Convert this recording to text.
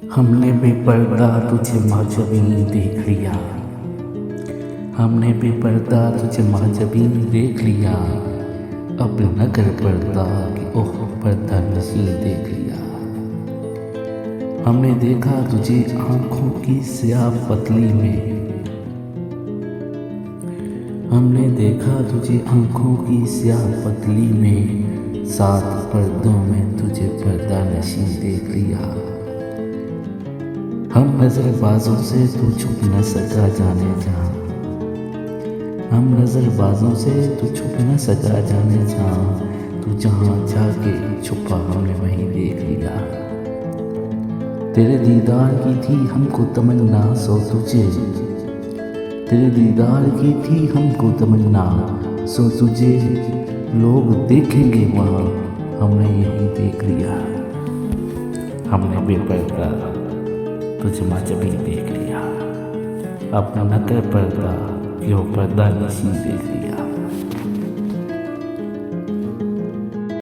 हमने बेपर्दा तुझे माजबी देख लिया। हमने बेपर्दा तुझे माजबी देख लिया। अब न कर पर्दा कि ओह पर्दा नशी देख लिया। हमने देखा तुझे आंखों की स्याह पतली में। हमने देखा तुझे आंखों की स्याह पतली में। सात पर्दों में तुझे पर्दा नशी देख लिया। हम नजरबाजों से तू छुप न सका जाने जा। हम नजरबाजों से तू छुप न सका जाने जा। तू जहाँ जाके छुपा हमने वहीं देख लिया। तेरे दीदार की थी हमको तमन्ना सो तुझे। तेरे दीदार की थी हमको तमन्ना सो तुझे। लोग देखेंगे वहाँ हमने यही देख लिया। हमने बेपर्दा तुझे माजबी देख लिया। अब न कर पर्दा कि वो पर्दा नशी देख लिया।